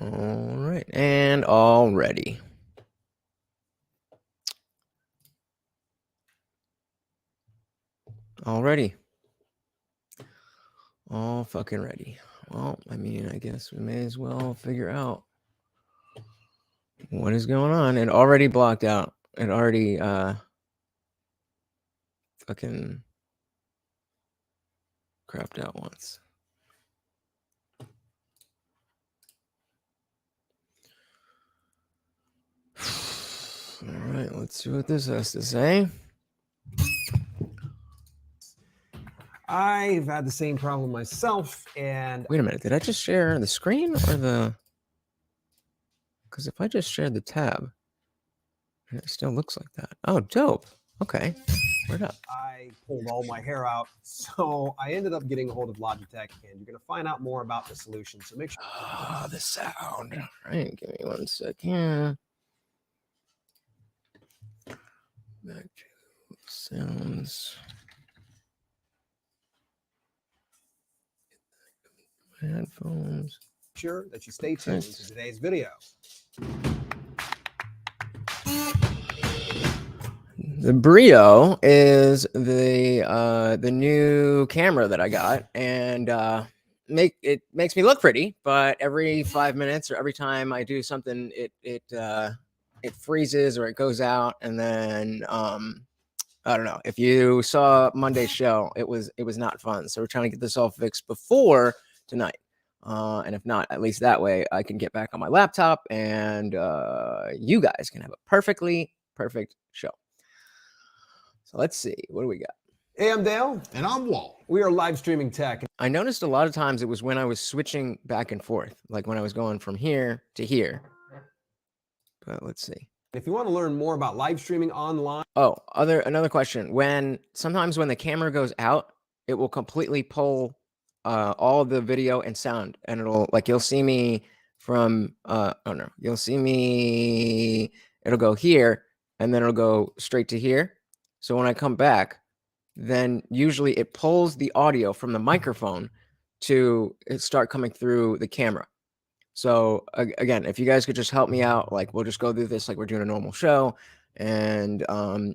All right, and already. Already. All fucking ready. Well, I mean, I guess we may as well figure out what is going on. It already blocked out. It already fucking crapped out once. All right, let's see what this has to say. I've had the same problem myself, and wait a minute, did I just share the screen or the? Because if I just shared the tab, it still looks like that. Oh, dope. Okay, word up. I pulled all my hair out, so I ended up getting a hold of Logitech, and you're going to find out more about the solution. So make sure. Oh, the sound. All right, give me 1 second. Back to sounds. Headphones. Sure that you stay tuned to today's video. The Brio is the new camera that I got, and it makes me look pretty, but every 5 minutes or every time I do something, it freezes or it goes out, and then I don't know. If you saw Monday's show, it was not fun. So we're trying to get this all fixed before tonight. And if not, at least that way I can get back on my laptop and you guys can have a perfect show. So let's see. What do we got? Hey, I'm Dale. And I'm Walt. We are live streaming tech. I noticed a lot of times it was when I was switching back and forth, like when I was going from here to here. But let's see. If you want to learn more about live streaming online. Oh, another question. Sometimes when the camera goes out, it will completely pull all the video and sound, and it'll like you'll see me from you'll see me, it'll go here and then it'll go straight to here. So when I come back, then usually it pulls the audio from the microphone to start coming through the camera. So again, if you guys could just help me out, like we'll just go through this like we're doing a normal show, and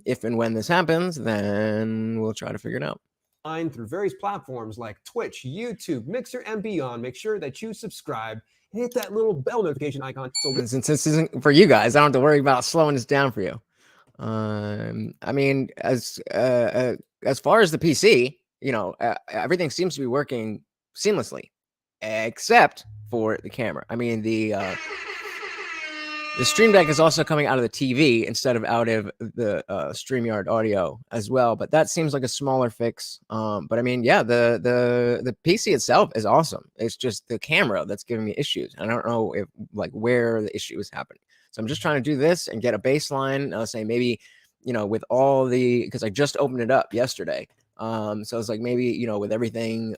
if and when this happens, then we'll try to figure it out. Through various platforms like Twitch, YouTube, Mixer, and beyond. Make sure that you subscribe and hit that little bell notification icon. So since this isn't for you guys, I don't have to worry about slowing this down for you. I mean, as far as the PC, you know, everything seems to be working seamlessly, except for the camera. I mean, the Stream Deck is also coming out of the TV instead of out of the StreamYard audio as well, but that seems like a smaller fix. But I mean, yeah, the PC itself is awesome. It's just the camera that's giving me issues. I don't know if like where the issue is happening. So I'm just trying to do this and get a baseline. Say maybe, you know, with all the, because I just opened it up yesterday. So it's like maybe, you know, with everything,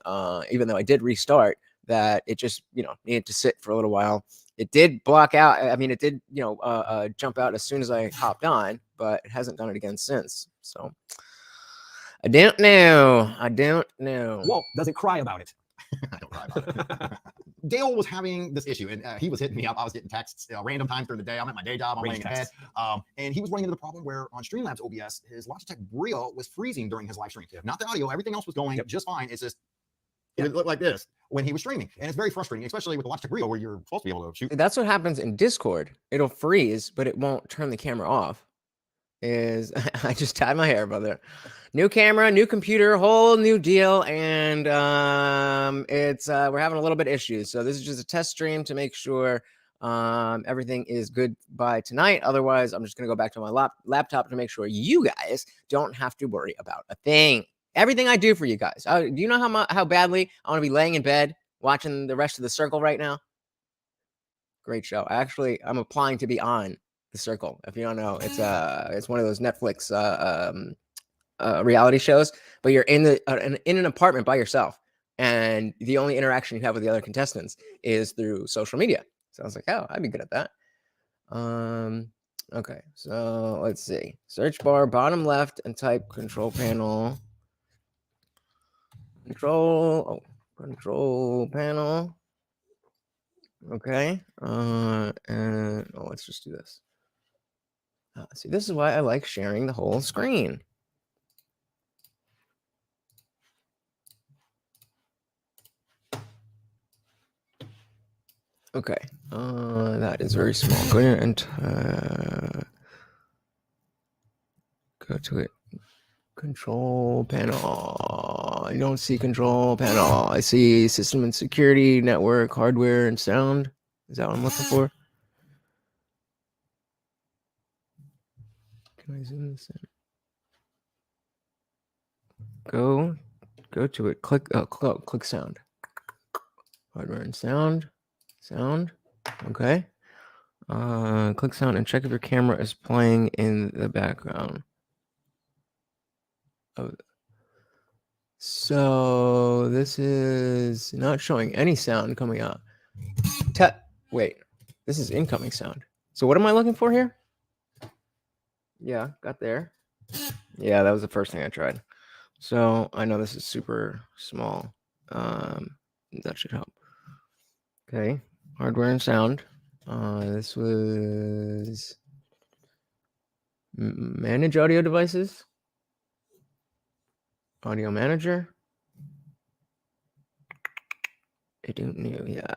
even though I did restart, that it just, you know, needed to sit for a little while. It did block out. I mean, it did, you know, jump out as soon as I hopped on, but it hasn't done it again since. So I don't know. Walt doesn't cry about it. I don't cry about it. Dale was having this issue, and he was hitting me up. I was getting texts random times during the day. I'm at my day job. I'm laying in bed. And he was running into the problem where on Streamlabs OBS, his Logitech Brio was freezing during his live stream. Not the audio. Everything else was going just fine. It's just, it looked like this when he was streaming. And it's very frustrating, especially with the Logitech Brio where you're supposed to be able to shoot. That's what happens in Discord. It'll freeze, but it won't turn the camera off. I just tied my hair, brother. New camera, new computer, whole new deal, and it's we're having a little bit of issues. So this is just a test stream to make sure everything is good by tonight. Otherwise, I'm just gonna go back to my laptop to make sure you guys don't have to worry about a thing. Everything I do for you guys. Do you know how badly I want to be laying in bed watching the rest of The Circle right now? Great show. Actually, I'm applying to be on The Circle. If you don't know, it's one of those Netflix reality shows, but you're in an apartment by yourself, and the only interaction you have with the other contestants is through social media. So I was like, oh, I'd be good at that. Okay, so let's see. Search bar, bottom left, and type control panel. Control panel. Okay. And let's just do this. See, this is why I like sharing the whole screen. Okay. That is very small. Go ahead and go to it. Control panel. I don't see control panel. I see system and security, network, hardware, and sound. Is that what I'm looking for? Can I zoom this in? Go to it. Click click sound. Hardware and sound. Sound. Okay. Click sound and check if your camera is playing in the background. Oh. So this is not showing any sound coming out. Wait, this is incoming sound. So what am I looking for here? Yeah, got there. Yeah, that was the first thing I tried. So I know this is super small. That should help. Okay, hardware and sound. This was manage audio devices. Audio manager. I don't know. Yeah.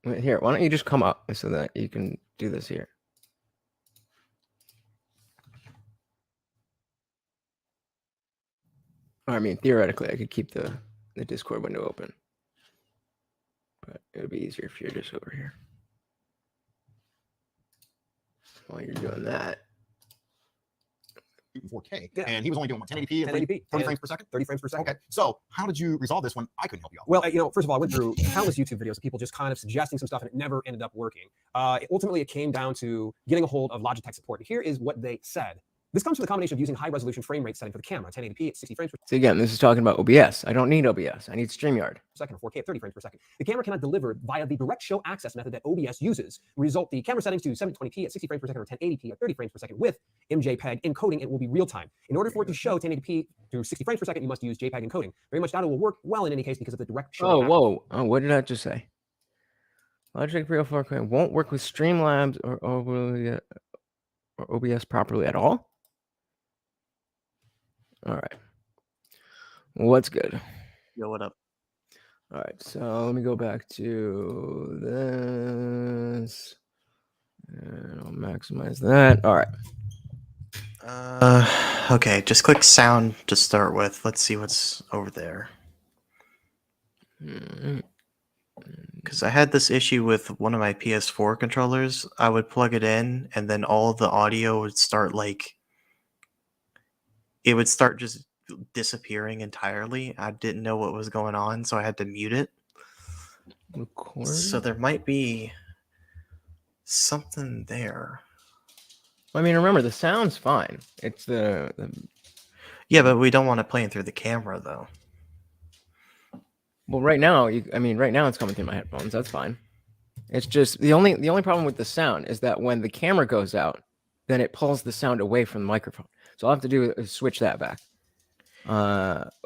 Wait, here, why don't you just come up so that you can do this here? I mean, theoretically, I could keep the Discord window open, but it would be easier if you're just over here. While you're doing that. 4K, Yeah. and he was only doing what, 1080p, 1080p, 30 frames per second. 30 frames per second. Okay, so how did you resolve this when I couldn't help you out? Well, you know, first of all, I went through countless YouTube videos of people just kind of suggesting some stuff, and it never ended up working. Ultimately, it came down to getting a hold of Logitech support. And here is what they said. This comes from the combination of using high-resolution frame rate setting for the camera, 1080p at 60 frames per So again, this is talking about OBS. I don't need OBS. I need StreamYard. second or 4K at 30 frames per second. The camera cannot deliver via the direct show access method that OBS uses. Result the camera settings to 720p at 60 frames per second or 1080p at 30 frames per second with MJPEG encoding. It will be real time. In order for it to show 1080p through 60 frames per second, you must use JPEG encoding. Very much doubt it will work well in any case because of the direct show. Oh, what did I just say? Logitech Brio 4K won't work with Streamlabs or OBS properly at all. All right. What's good? Yo, what up? All right, so let me go back to this. And I'll maximize that. All right. Okay, just click sound to start with. Let's see what's over there. Because I had this issue with one of my PS4 controllers. I would plug it in, and then all of the audio would start it would start just disappearing entirely. I didn't know what was going on, so I had to mute it. Record. So there might be something there. I mean, remember, the sound's fine. It's the Yeah, but we don't want it playing through the camera, though. well, right now, right now it's coming through my headphones. That's fine. It's just the only problem with the sound is that when the camera goes out, then it pulls the sound away from the microphone. So all I have to do is switch that back,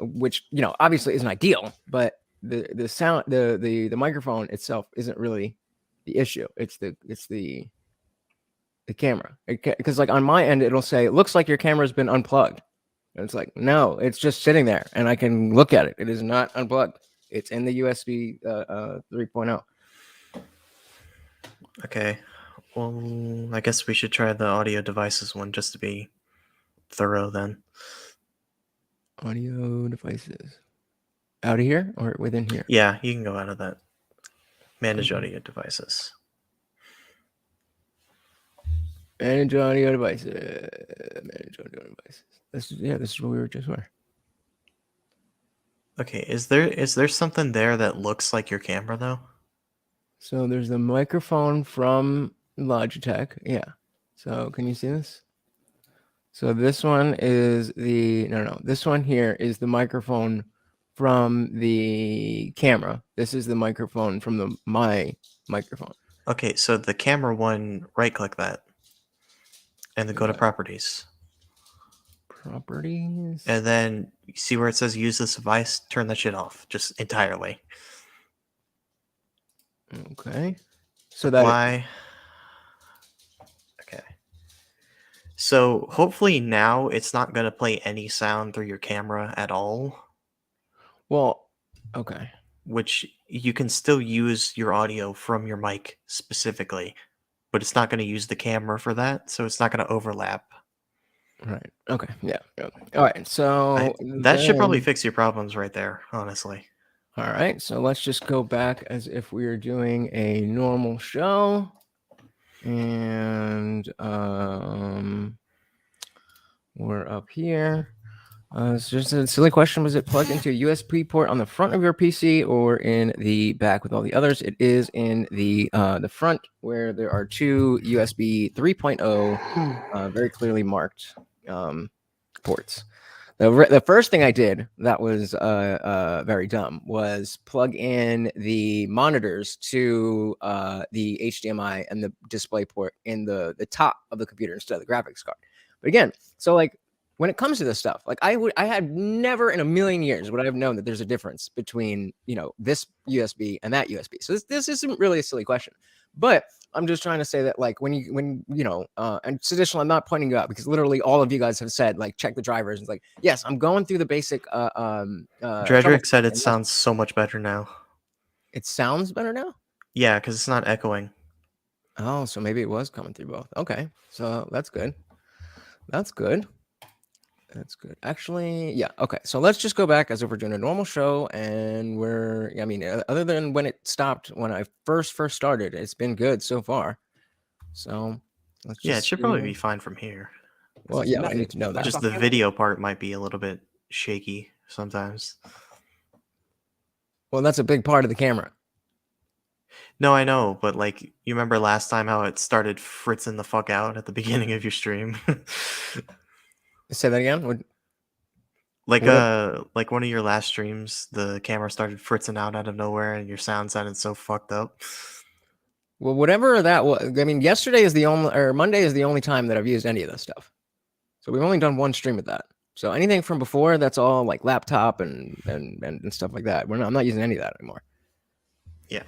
which obviously isn't ideal, but the sound the microphone itself isn't really the issue. It's the camera, because like on my end it'll say it looks like your camera's been unplugged, and it's like no, it's just sitting there and I can look at it. It is not unplugged. It's in the USB 3.0. Okay. Well, I guess we should try the audio devices one just to be thorough then. Audio devices. Out of here or within here? Yeah, you can go out of that. Manage Okay. audio devices. Manage audio devices. Manage audio devices. This is what we were just where. Okay, is there something there that looks like your camera though? So there's the microphone from Logitech. Yeah. So can you see this? So this one is this one here is the microphone from the camera. This is the microphone from my microphone. Okay, so the camera one, right click that. And then go to Okay. properties. Properties. And then you see where it says use this device, turn that shit off just entirely. Okay. So that Why? Okay. So hopefully now it's not going to play any sound through your camera at all, well, okay. which you can still use your audio from your mic specifically, but it's not going to use the camera for that, so it's not going to overlap. Right. Okay. Yeah. All right. So That should probably then- fix your problems right there, honestly. all right. So let's just go back as if we were doing a normal show. And we're up here. It's just a silly question. Was it plugged into a USB port on the front of your PC or in the back with all the others? It is in the front where there are two USB 3.0 very clearly marked ports. The first thing I did that was very dumb was plug in the monitors to the HDMI and the display port in the top of the computer instead of the graphics card. But again, so like when it comes to this stuff, like I had never in a million years would I have known that there's a difference between, you know, this USB and that USB. So this isn't really a silly question, but I'm just trying to say that, like, when you know, and traditional, I'm not pointing you out because literally all of you guys have said, like, check the drivers. And it's like, yes, I'm going through the basic. Dredrick said it sounds so much better now. It sounds better now. Yeah, because it's not echoing. Oh, so maybe it was coming through both. Okay, so that's good. That's good. That's good. Actually, yeah. Okay, so let's just go back as if we're doing a normal show, and I mean, other than when it stopped when I first started, it's been good so far. So let's just It should probably be fine from here. Well, yeah, I need to know that. Just the video part might be a little bit shaky sometimes. Well, that's a big part of the camera. No, I know, but like, you remember last time how it started fritzing the fuck out at the beginning of your stream? Say that again. Like one of your last streams, the camera started fritzing out of nowhere, and your sound sounded so fucked up. Well, whatever that was. I mean, yesterday is the only, or Monday is the only time that I've used any of this stuff. So we've only done one stream with that. So anything from before, that's all like laptop and stuff like that. I'm not using any of that anymore. Yeah.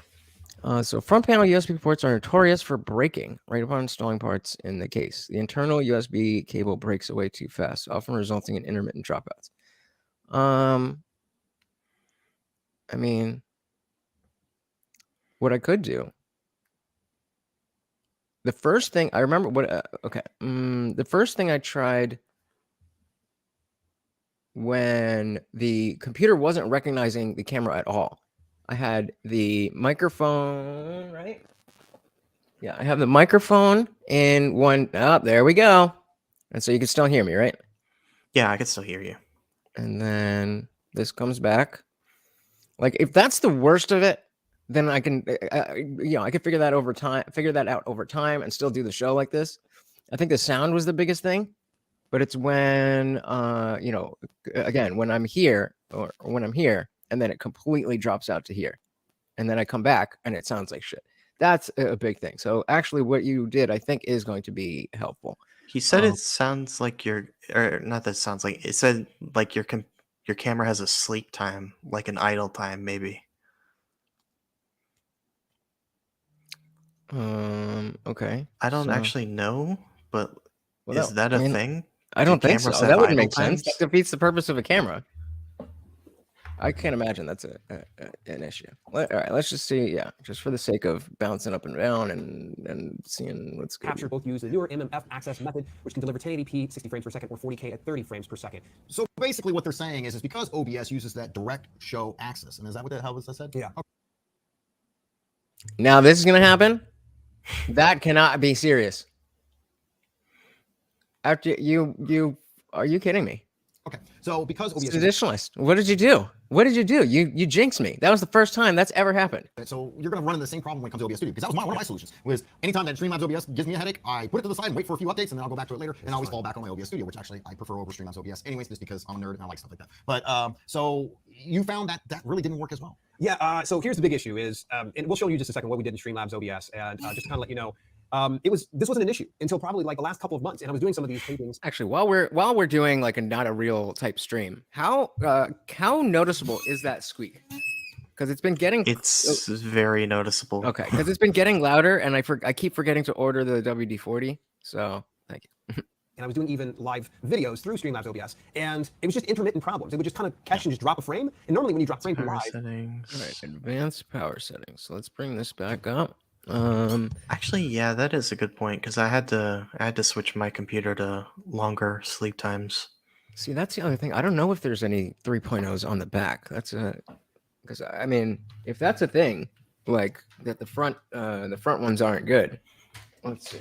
So front panel USB ports are notorious for breaking right upon installing parts in the case. The internal USB cable breaks away too fast, often resulting in intermittent dropouts. I mean, what I could do. The first thing I remember the first thing I tried when the computer wasn't recognizing the camera at all. I had the microphone, right? Yeah, I have the microphone in one. Oh, there we go. And so you can still hear me, right? Yeah, I can still hear you. And then this comes back. Like, if that's the worst of it, then I can, I can figure that out over time and still do the show like this. I think the sound was the biggest thing, but it's when, again, when I'm here or when I'm here and then it completely drops out to here and then I come back and it sounds like shit. That's a big thing. So actually what you did, I think, is going to be helpful. He said it sounds like it said like your camera has a sleep time, like an idle time, maybe. Okay. I don't actually know, but Well, is that a thing? I don't think so. cameras have That wouldn't idle make sense. times? That defeats the purpose of a camera. I can't imagine that's an issue. All right, let's just see. Yeah, just for the sake of bouncing up and down and seeing what's good. Capture both use the newer MMF access method, which can deliver 1080p 60 frames per second or 40K at 30 frames per second. So basically what they're saying is because OBS uses that direct show access. And is that how was that said? Yeah. Okay. Now this is gonna happen. That cannot be serious. After you are you kidding me? Okay. So because OBS Traditionalist, what did you do? What did you do? You jinxed me. That was the first time that's ever happened. So you're going to run into the same problem when it comes to OBS Studio, because that was one of my solutions. Was anytime that Streamlabs OBS gives me a headache, I put it to the side and wait for a few updates, and then I'll go back to it later, and I always fall back on my OBS Studio, which actually I prefer over Streamlabs OBS anyways, just because I'm a nerd and I like stuff like that. But so you found that really didn't work as well. Yeah. So here's the big issue is, and we'll show you just a second what we did in Streamlabs OBS, and just to kind of let you know, this wasn't an issue until probably like the last couple of months, and I was doing some of these tapings. Actually, while we're doing like a not a real type stream, how noticeable is that squeak? because it's been getting It's very noticeable. okay because it's been getting louder, and I keep forgetting to order the WD-40. So thank you. And I was doing even live videos through Streamlabs OBS, and it was just intermittent problems. It would just kind of catch and just drop a frame. And normally when you drop a frame from Power live, settings. All right, advanced power settings. So let's bring this back up. Actually, yeah, that is a good point because I had to switch my computer to longer sleep times. See, that's the other thing. I don't know if there's any 3.0s on the back. That's a because I mean, if that's a thing, like that the front ones aren't good. Let's see.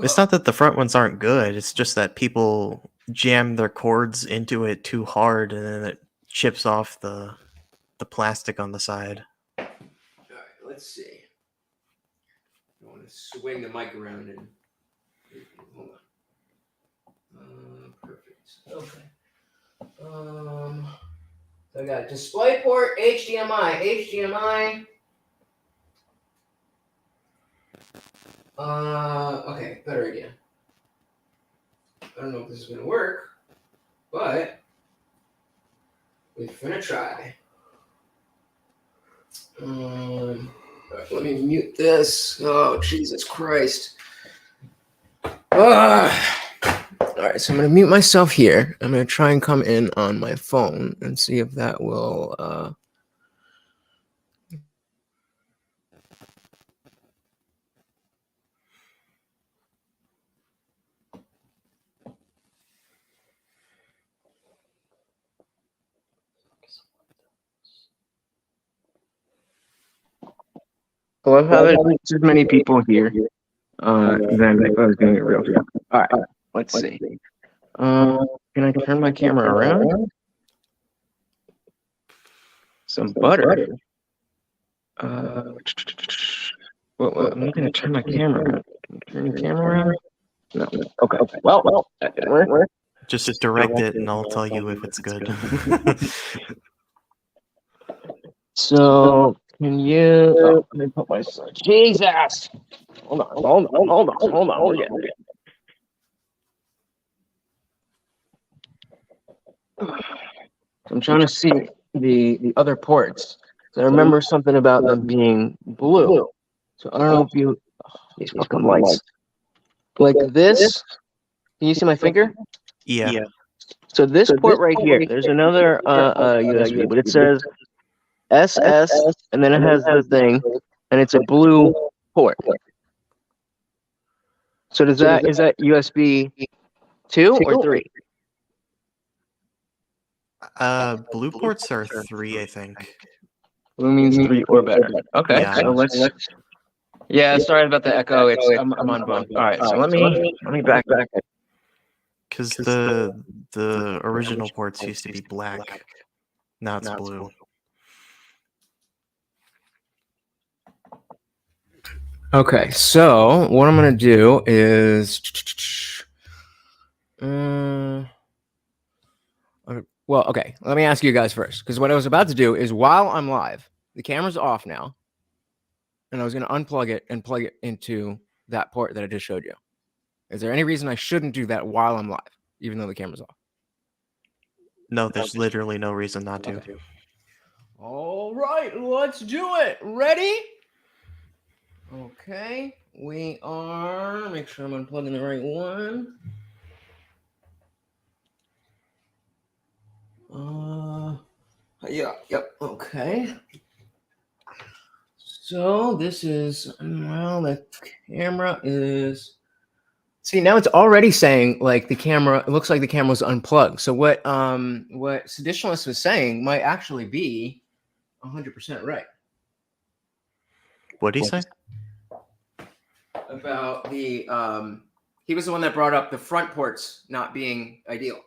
It's not that the front ones aren't good. It's just that people jam their cords into it too hard, and then it chips off the plastic on the side. All right, let's see. I want to swing the mic around and hold on. Perfect. Okay. So I got DisplayPort, HDMI. Okay, better idea. I don't know if this is gonna work, but we're gonna try. Let me mute this. Oh, Jesus Christ. All right, so I'm going to mute myself here. I'm going to try and come in on my phone and see if that will... I love how there's as many people here than if I was doing it real time. All right, let's see. Can I turn my camera around? Some butter. I'm going to turn my camera around. Turn your camera around? No. Okay. Well, that didn't work. Just direct it, and I'll tell you if it's good. So, can you... Oh, let me put my... Jesus! Hold on. We're getting there. I'm trying to see the other ports. So I remember something about them being blue. So I don't know if you... These fucking lights. Like this. Can you see my finger? Yeah. So this port right here, there's another USB, but it says SS, and then it has the thing, and it's a blue port. So is that USB 2 or 3? Blue ports are 3, I think. Blue means 3 or better. Okay, Yeah. so let's. Yeah, sorry about the echo. I'm on both. All right, so let me back. Because the original ports used to be black. Now it's blue. Okay, so what I'm gonna do is, well, okay. Let me ask you guys first, because what I was about to do is while I'm live, the camera's off now, and I was gonna unplug it and plug it into that port that I just showed you. Is there any reason I shouldn't do that while I'm live, even though the camera's off? No, there's literally no reason not to. Okay. All right, let's do it. Ready? Okay, we are. Make sure I'm unplugging the right one. Yep. Okay. So this is, well, the camera is. See, now it's already saying like the camera. It looks like the camera was unplugged. So what Seditionalist was saying might actually be 100% right. What did he say? About the he was the one that brought up the front ports not being ideal.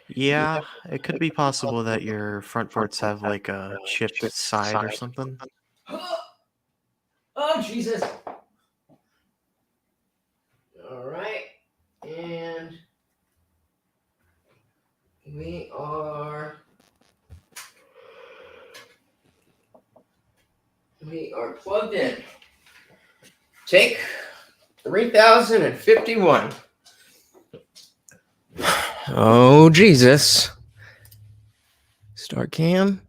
Yeah, it could be possible that your front ports have like a chipped side or something. Oh, Jesus. All right. And we are plugged in. Take 3051. Oh, Jesus. Start cam.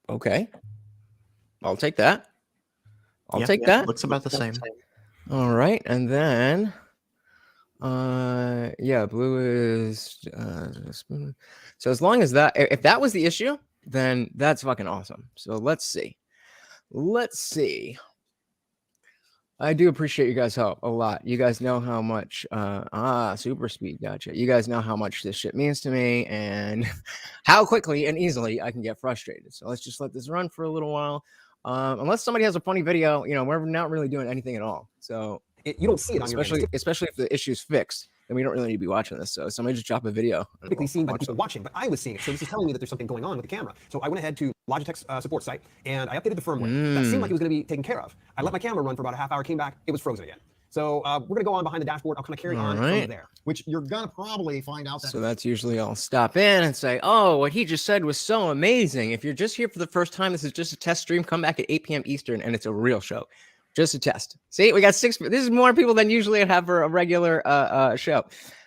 Okay. I'll take that. I'll take that. Looks about the same. All right. And then, yeah, blue is, so as long as that, if that was the issue, then that's fucking awesome. So let's see. Let's see. I do appreciate you guys' help a lot. You guys know how much, super speed. Gotcha. You guys know how much this shit means to me and how quickly and easily I can get frustrated. So let's just let this run for a little while. Unless somebody has a funny video, you know, we're not really doing anything at all. So You don't see it on your end. especially if the issue's fixed, then we don't really need to be watching this. So somebody just drop a video. Typically seen by the people watching, but I was seeing it. So this is telling me that there's something going on with the camera. So I went ahead to Logitech's support site and I updated the firmware. That seemed like it was going to be taken care of. I let my camera run for about a half hour, came back, it was frozen again. So we're going to go on behind the dashboard. I'll kind of carry on from there. Which you're going to probably find out that. So that's usually I'll stop in and say, oh, what he just said was so amazing. If you're just here for the first time, this is just a test stream. Come back at 8 p.m. Eastern and it's a real show. Just a test. See, we got 6. This is more people than usually I'd have for a regular show.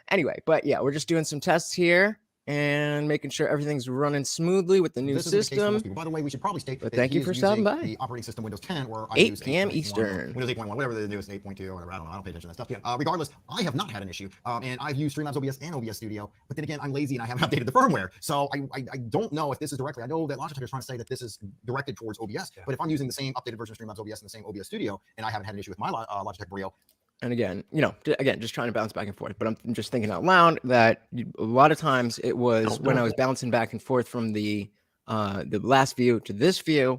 Anyway, but yeah, we're just doing some tests here and making sure everything's running smoothly with the new system. By the way, we should probably state that thank you for stopping by. The operating system Windows 10 or 8 p.m. Eastern. Windows 8.1, whatever the newest 8.2 or whatever. I don't know. I don't pay attention to that stuff. Yeah. Regardless, I have not had an issue, and I've used Streamlabs OBS and OBS Studio. But then again, I'm lazy and I haven't updated the firmware, so I don't know if this is directly. I know that Logitech is trying to say that this is directed towards OBS, but if I'm using the same updated version of Streamlabs OBS and the same OBS Studio, and I haven't had an issue with my Logitech Brio. And again, you know, just trying to bounce back and forth. But I'm just thinking out loud that a lot of times it was when I was bouncing back and forth from the last view to this view.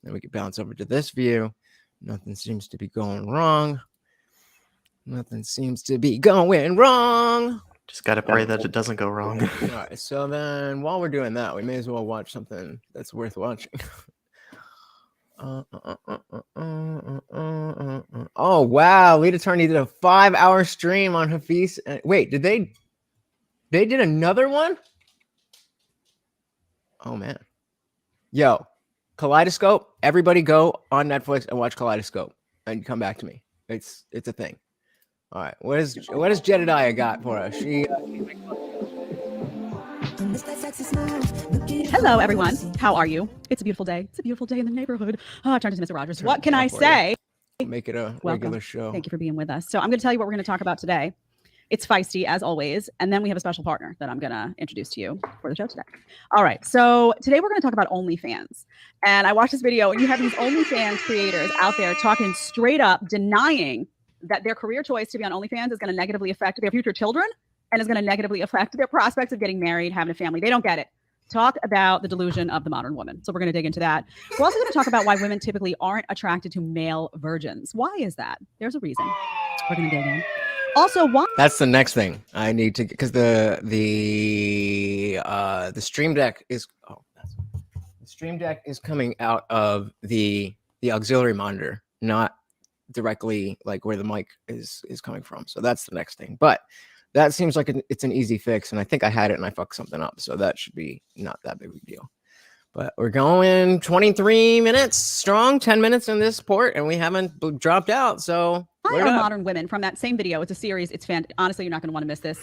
Then we could bounce over to this view. Nothing seems to be going wrong. Nothing seems to be going wrong. Just got to pray that it doesn't go wrong. All right. So then while we're doing that, we may as well watch something that's worth watching. Oh wow, Lead Attorney did a 5-hour stream on Hafiz. Wait, they did another one? Oh man. Yo, Kaleidoscope, everybody go on Netflix and watch Kaleidoscope and come back to me. It's a thing. All right, what does Jedediah got for us? Hello, everyone. How are you? It's a beautiful day. It's a beautiful day in the neighborhood. Oh, I turned to Mr. Rogers. What can I say? Make it a regular show. Thank you for being with us. So I'm going to tell you what we're going to talk about today. It's feisty, as always. And then we have a special partner that I'm going to introduce to you for the show today. All right. So today we're going to talk about OnlyFans. And I watched this video, and you have these OnlyFans creators out there talking straight up, denying that their career choice to be on OnlyFans is going to negatively affect their future children and is going to negatively affect their prospects of getting married, having a family. They don't get it. Talk about the delusion of the modern woman. So we're going to dig into that. We're also going to talk about why women typically aren't attracted to male virgins. Why is that? There's a reason. We're going to dig in. Also, why? That's the next thing I need to, because the Stream Deck is the Stream Deck is coming out of the auxiliary monitor, not directly like where the mic is coming from. So that's the next thing. But that seems like it's an easy fix, and I think I had it and I fucked something up, so that should be not that big of a deal. But we're going 23 minutes strong, 10 minutes in this port, and we haven't dropped out. So why are modern women from that same video? It's a series. It's honestly, you're not going to want to miss this.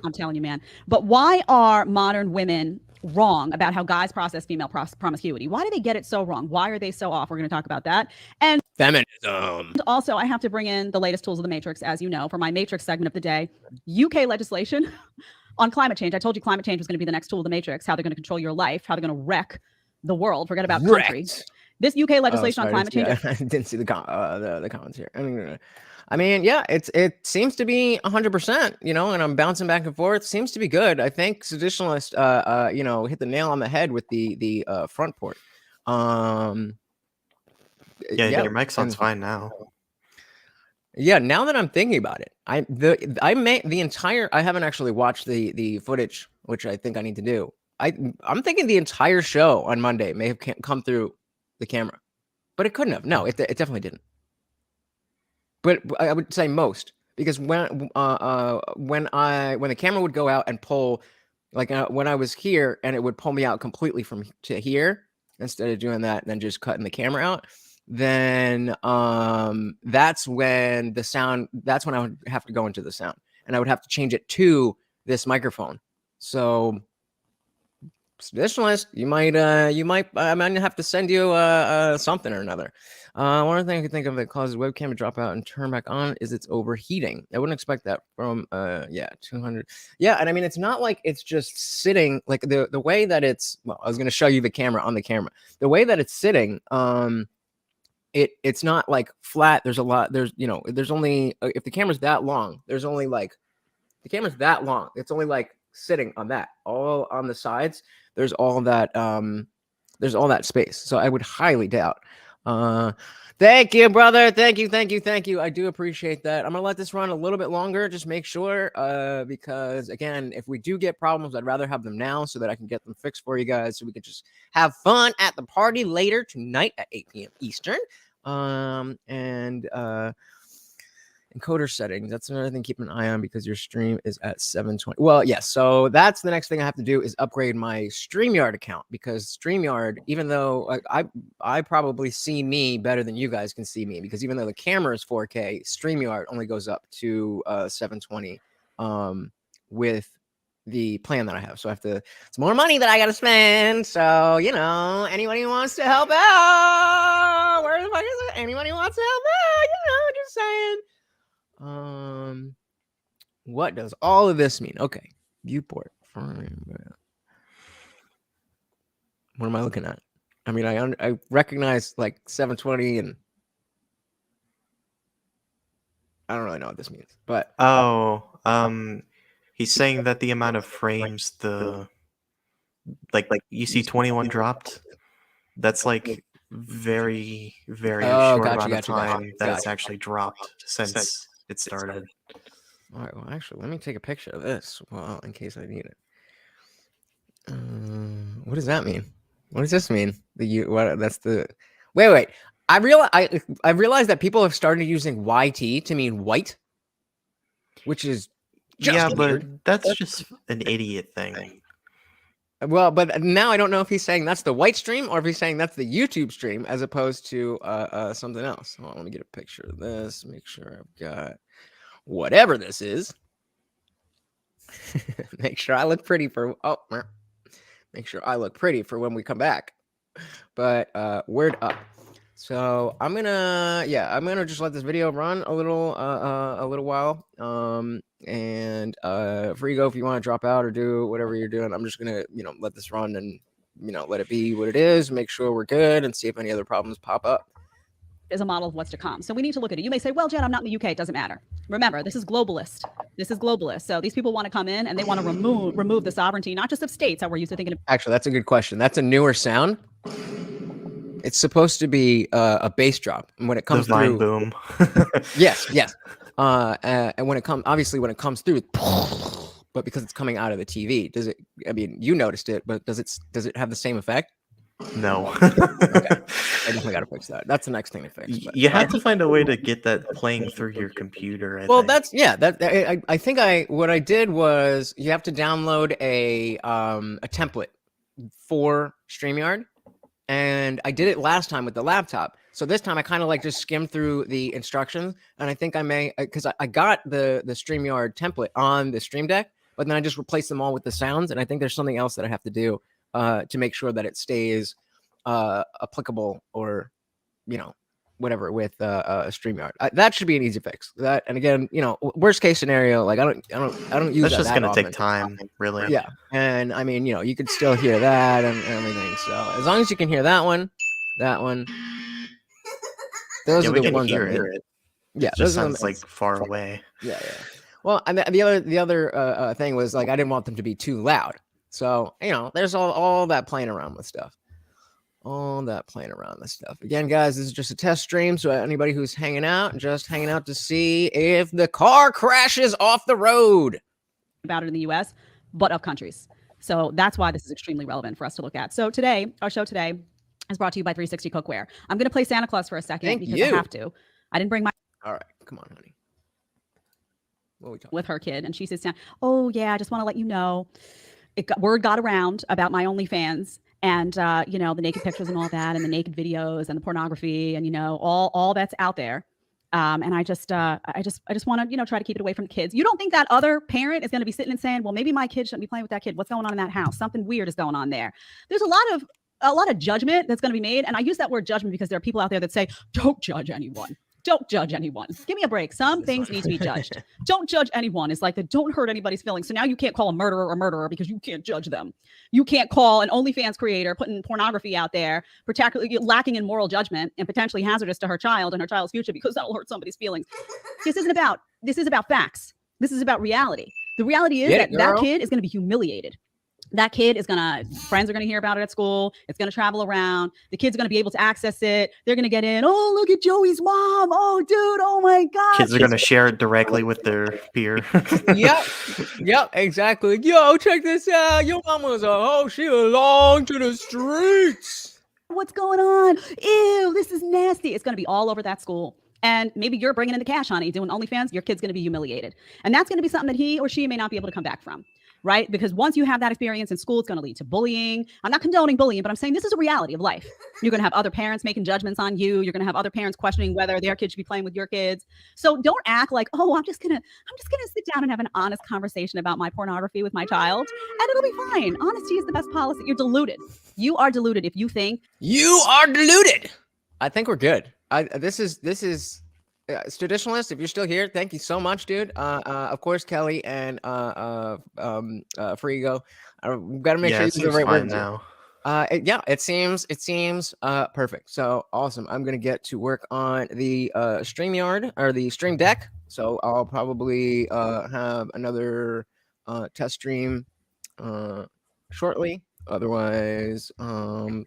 I'm telling you, man. But why are modern women wrong about how guys process female promiscuity? Why do they get it so wrong? Why are they so off? We're going to talk about that. And feminism. Also, I have to bring in the latest tools of the Matrix, as you know, for my Matrix segment of the day. UK legislation on climate change. I told you climate change was going to be the next tool of the Matrix, how they're going to control your life, how they're going to wreck the world. Forget about country. This UK legislation on climate change. I didn't see the comments here. I mean, yeah, it seems to be 100%, you know, and I'm bouncing back and forth. Seems to be good. I think Seditionalist, you know, hit the nail on the head with the front port. Yeah, your mic sounds fine now. Yeah, now that I'm thinking about it, I haven't actually watched the footage, which I think I need to do. I'm thinking the entire show on Monday may have come through the camera, but it couldn't have. No, it definitely didn't. But I would say most, because when the camera would go out and pull, like when I was here and it would pull me out completely from to here instead of doing that and then just cutting the camera out, then that's when I would have to go into the sound and I would have to change it to this microphone So traditionalist, you might I might have to send you something or another. One thing I can think of that causes webcam to drop out and turn back on is it's overheating. I wouldn't expect that from 200. Yeah, and I mean it's not like it's just sitting like the way that it's. Well, I was going to show you the camera on the camera. The way that it's sitting, it's not like flat. There's a lot. There's there's only if the camera's that long. There's only like the camera's that long. It's only like sitting on that. All on the sides. There's all that space. So I would highly doubt. Thank you, brother. Thank you. I do appreciate that. I'm gonna let this run a little bit longer. Just make sure, because again, if we do get problems, I'd rather have them now so that I can get them fixed for you guys, so we can just have fun at the party later tonight at 8 p.m. Eastern. Encoder settings. That's another thing. Keep an eye on because your stream is at 720. Well, yes. So that's the next thing I have to do is upgrade my StreamYard account, because StreamYard, even though I probably see me better than you guys can see me, because even though the camera is 4K, StreamYard only goes up to 720 with the plan that I have. So I have to. It's more money that I got to spend. So anybody who wants to help out, where the fuck is it? Anybody who wants to help out? Just saying. What does all of this mean? Okay, viewport. What am I looking at? I mean, I recognize like 720, and I don't really know what this means. But he's saying that the amount of frames the like you see 21 dropped. That's like very short amount of time that's actually dropped since it started. All right, well, actually, let me take a picture of this, well, in case I need it. What does that mean? What does this mean? That's the wait. I realized that people have started using YT to mean white, which is just weird. But that's just an idiot thing. Well, but now I don't know if he's saying that's the white stream or if he's saying that's the YouTube stream as opposed to something else. Hold on, let me get a picture of this. Make sure I've got whatever this is. Make sure I look pretty for make sure I look pretty for when we come back. But word up. So I'm gonna just let this video run a little while. And Frigo, if you want to drop out or do whatever you're doing, I'm just gonna let this run and let it be what it is. Make sure we're good and see if any other problems pop up. Is a model of what's to come. So we need to look at it. You may say, well, Jen, I'm not in the UK. It doesn't matter. Remember, this is globalist. So these people want to come in and they want to remove the sovereignty, not just of states that we're used to thinking of. Actually, that's a good question. That's a newer sound. It's supposed to be a bass drop, and when it comes through, boom. yes. And when it comes through, but because it's coming out of the TV, does it? I mean, you noticed it, but does it have the same effect? No. Okay. I definitely got to fix that. That's the next thing to fix. But you have to find a way to get that playing through your computer. I think what I did was you have to download a template for StreamYard, and I did it last time with the laptop. So this time I kind of like just skimmed through the instructions, and I think I may because I got the StreamYard template on the Stream Deck, but then I just replaced them all with the sounds, and I think there's something else that I have to do to make sure that it stays applicable or whatever with StreamYard. That should be an easy fix. That, and again, worst case scenario, like I don't use that's just gonna take time, really. Yeah, and I mean, you could still hear that and everything. So as long as you can hear that one, those are the ones that hear it. Yeah, it just sounds like far away. Yeah. Well, and the other thing was like I didn't want them to be too loud. So there's all that playing around with stuff. Again, guys, this is just a test stream. So anybody who's hanging out to see if the car crashes off the road. About it in the US, but of countries. So that's why this is extremely relevant for us to look at. So today, our show today is brought to you by 360 Cookware. I'm going to play Santa Claus for a second because I have to. I didn't bring my. All right, come on, honey. What are we talking with her kid, and she says, "Oh yeah, I just want to let you know, word got around about my OnlyFans." And, the naked pictures and all that, and the naked videos and the pornography and, all that's out there. And I just want to, try to keep it away from kids. You don't think that other parent is going to be sitting and saying, well, maybe my kid shouldn't be playing with that kid. What's going on in that house? Something weird is going on there. There's a lot of judgment that's going to be made. And I use that word judgment because there are people out there that say, don't judge anyone. Don't judge anyone. Give me a break. Some things need to be judged. Don't judge anyone. It's like the don't hurt anybody's feelings. So now you can't call a murderer because you can't judge them. You can't call an OnlyFans creator putting pornography out there, particularly lacking in moral judgment and potentially hazardous to her child and her child's future because that'll hurt somebody's feelings. This is about facts. This is about reality. The reality is that kid is going to be humiliated. That kid is friends are going to hear about it at school. It's going to travel around. The kids are going to be able to access it. They're going to get in. Oh, look at Joey's mom. Oh, dude. Oh my God. Kids are going to share it directly with their peer. Yep, exactly. Yo, check this out. Your mom was she belonged to the streets. What's going on? Ew, this is nasty. It's going to be all over that school. And maybe you're bringing in the cash, honey, doing OnlyFans. Your kid's going to be humiliated. And that's going to be something that he or she may not be able to come back from. Right? Because once you have that experience in school, it's going to lead to bullying. I'm not condoning bullying, but I'm saying this is a reality of life. You're going to have other parents making judgments on you. You're going to have other parents questioning whether their kids should be playing with your kids. So don't act like, oh, I'm just going to sit down and have an honest conversation about my pornography with my child and it'll be fine. Honesty is the best policy. You're deluded. You are deluded if you think you are deluded. I think we're good. This is Traditionalist, if you're still here, thank you so much, dude. Of course, Kelly and Frigo. We've got to make sure you use the right word now. It seems perfect. So awesome. I'm gonna get to work on the StreamYard or the Stream Deck. So I'll probably have another test stream shortly. Otherwise, I'll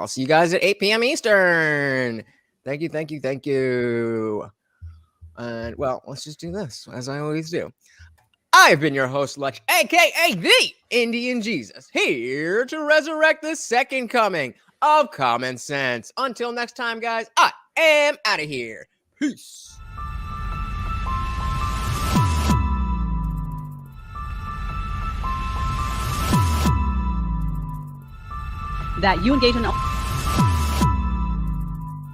see you guys at 8 p.m. Eastern. Thank you. And well, let's just do this as I always do. I've been your host, Lutch, aka the Indian Jesus, here to resurrect the second coming of common sense. Until next time, guys, I am out of here. Peace. that you engage in